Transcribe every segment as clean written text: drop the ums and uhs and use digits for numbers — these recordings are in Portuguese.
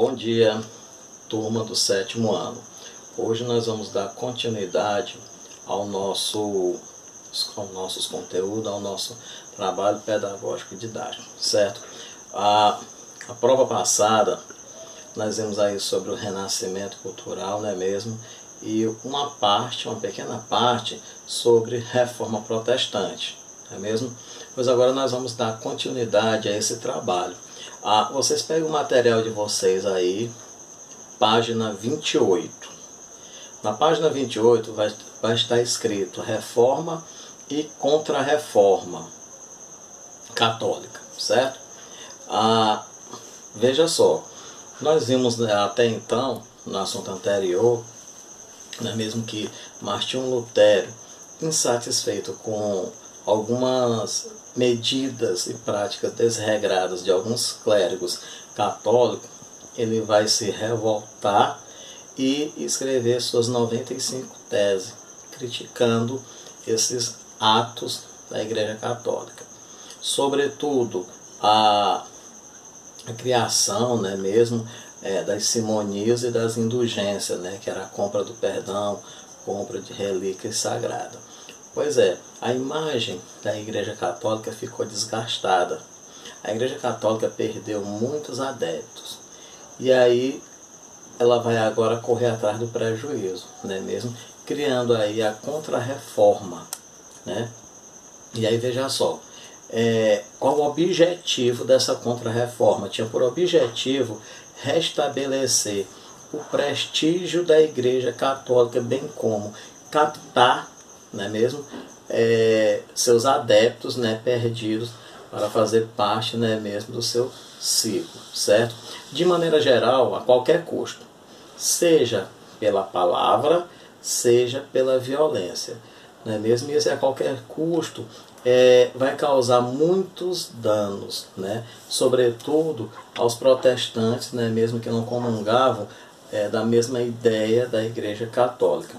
Bom dia, turma do 7º ano. Hoje nós vamos dar continuidade ao nossos conteúdos, ao nosso trabalho pedagógico e didático, certo? A prova passada nós vimos aí sobre o renascimento cultural, não é mesmo? E uma pequena parte sobre reforma protestante, não é mesmo? Pois agora nós vamos dar continuidade a esse trabalho. Vocês pegam o material de vocês aí, página 28. Na página 28 vai estar escrito Reforma e Contra-Reforma Católica, certo? Veja só, nós vimos até então, no assunto anterior, não é mesmo, que Martinho Lutero, insatisfeito com algumas medidas e práticas desregradas de alguns clérigos católicos, ele vai se revoltar e escrever suas 95 teses, criticando esses atos da Igreja Católica. Sobretudo, a criação, né, mesmo, das simonias e das indulgências, né, que era a compra do perdão, compra de relíquias sagradas. Pois é, a imagem da Igreja Católica ficou desgastada. A Igreja Católica perdeu muitos adeptos. E aí ela vai agora correr atrás do prejuízo, né, mesmo? Criando aí a Contra-Reforma, né? E aí veja só, qual o objetivo dessa Contra-Reforma? Tinha por objetivo restabelecer o prestígio da Igreja Católica, bem como captar, não é mesmo, seus adeptos, né, perdidos, para fazer parte, né, mesmo, do seu ciclo, certo? De maneira geral, a qualquer custo, seja pela palavra, seja pela violência, não é mesmo? E esse a qualquer custo vai causar muitos danos, né? Sobretudo aos protestantes, né, mesmo, que não comungavam da mesma ideia da Igreja Católica.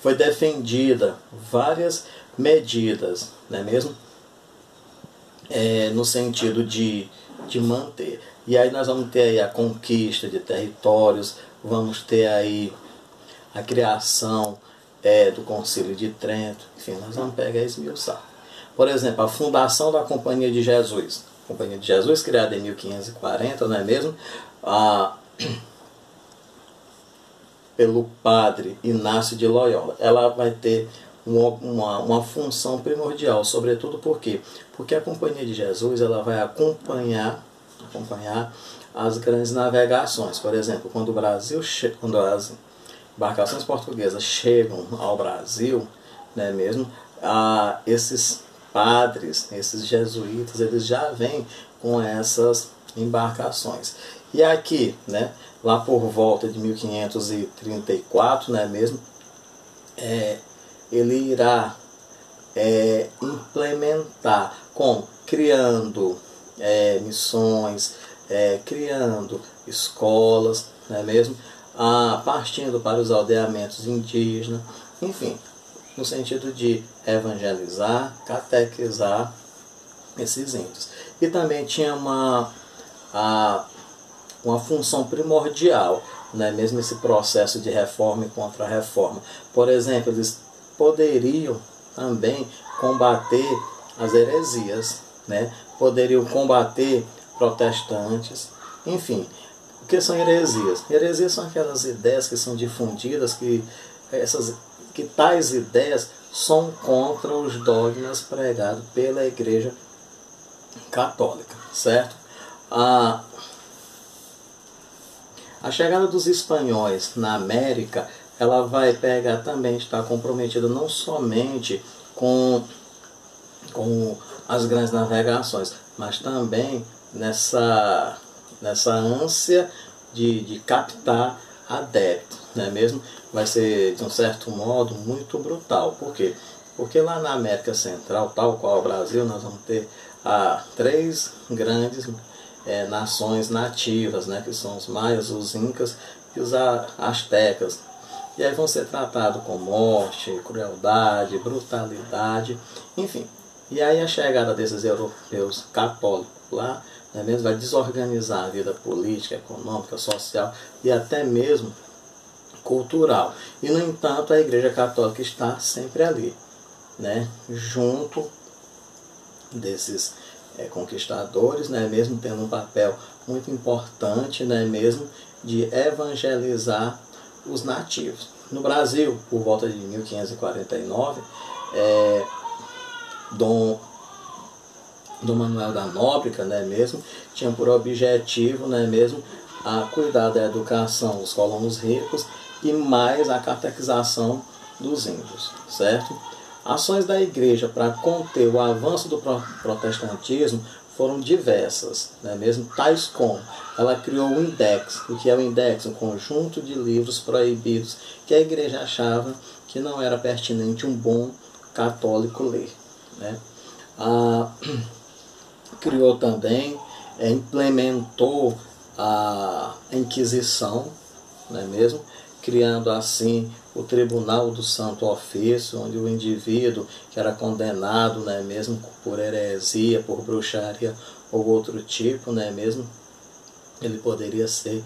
Foi defendida várias medidas, não é mesmo? No sentido de manter. E aí nós vamos ter aí a conquista de territórios, vamos ter aí a criação do Concílio de Trento, enfim, nós vamos pegar e esmiuçar. Por exemplo, a fundação da Companhia de Jesus. A Companhia de Jesus, criada em 1540, não é mesmo? Pelo padre Inácio de Loyola. Ela vai ter uma função primordial, sobretudo por quê? Porque a Companhia de Jesus ela vai acompanhar as grandes navegações. Por exemplo, quando as embarcações portuguesas chegam ao Brasil, né, mesmo, esses padres, esses jesuítas, eles já vêm com essas embarcações. E aqui, né, lá por volta de 1534, né, mesmo, ele irá implementar criando missões, criando escolas, não é mesmo? Partindo para os aldeamentos indígenas, enfim, no sentido de evangelizar, catequizar esses índios. E também tinha uma função primordial, não é mesmo, esse processo de reforma e contra-reforma. Por exemplo, eles poderiam também combater as heresias, né? Poderiam combater protestantes, enfim. O que são heresias? Heresias são aquelas ideias que são difundidas, que tais ideias são contra os dogmas pregados pela Igreja Católica, certo? A chegada dos espanhóis na América, ela vai pegar também, está comprometida não somente com as grandes navegações, mas também nessa ânsia de captar adeptos, não é mesmo? Vai ser, de um certo modo, muito brutal. Por quê? Porque lá na América Central, tal qual o Brasil, nós vamos ter 3 grandes nações nativas, né, que são os maias, os incas e os astecas. E aí vão ser tratados com morte, crueldade, brutalidade, enfim. E aí a chegada desses europeus católicos lá não é mesmo? Vai desorganizar a vida política, econômica, social e até mesmo cultural. E, no entanto, a Igreja Católica está sempre ali, né? Junto desses conquistadores, né? Mesmo tendo um papel muito importante, né? Mesmo de evangelizar os nativos. No Brasil, por volta de 1549, Dom Manuel da Nóbrega, né, mesmo, tinha por objetivo, né, mesmo, a cuidar da educação dos colonos ricos e mais a catequização dos índios, certo? Ações da igreja para conter o avanço do protestantismo foram diversas, né, mesmo, tais como ela criou o Index. O que é o Index? Um conjunto de livros proibidos que a igreja achava que não era pertinente um bom católico ler, né? Criou também, implementou a Inquisição, não é mesmo? Criando assim o Tribunal do Santo Ofício, onde o indivíduo que era condenado, não é mesmo, por heresia, por bruxaria ou outro tipo, não é mesmo, ele poderia ser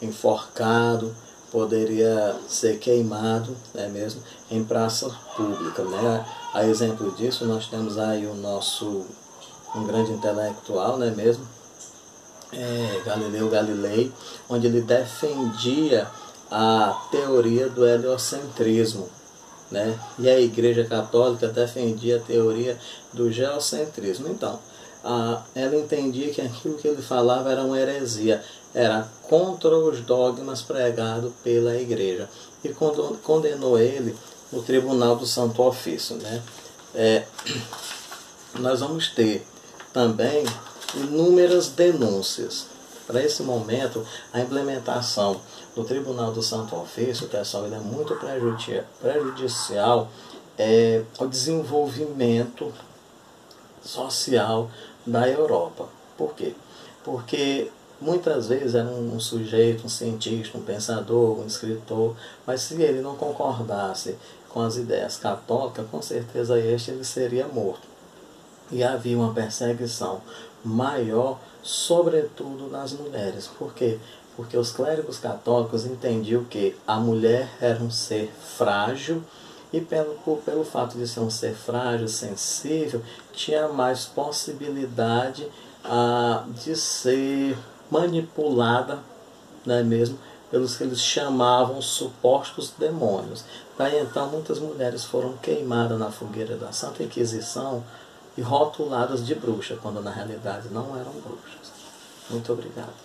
enforcado, poderia ser queimado, não é mesmo, em praça pública, né? A exemplo disso, nós temos aí um grande intelectual, não é mesmo? Galileu Galilei, onde ele defendia a teoria do heliocentrismo, né? E a Igreja Católica defendia a teoria do geocentrismo. Então, ela entendia que aquilo que ele falava era uma heresia, era contra os dogmas pregados pela Igreja, e condenou ele no Tribunal do Santo Ofício, né? Nós vamos ter também inúmeras denúncias. Para esse momento, a implementação do Tribunal do Santo Ofício, pessoal, ele é muito prejudicial ao desenvolvimento social da Europa. Por quê? Porque muitas vezes era um sujeito, um cientista, um pensador, um escritor, mas se ele não concordasse com as ideias católicas, com certeza ele seria morto. E havia uma perseguição maior, sobretudo nas mulheres. Por quê? Porque os clérigos católicos entendiam que a mulher era um ser frágil e pelo fato de ser um ser frágil, sensível, tinha mais possibilidade de ser manipulada, não é mesmo, pelos que eles chamavam supostos demônios. Daí então muitas mulheres foram queimadas na fogueira da Santa Inquisição e rotuladas de bruxa, quando na realidade não eram bruxas. Muito obrigado.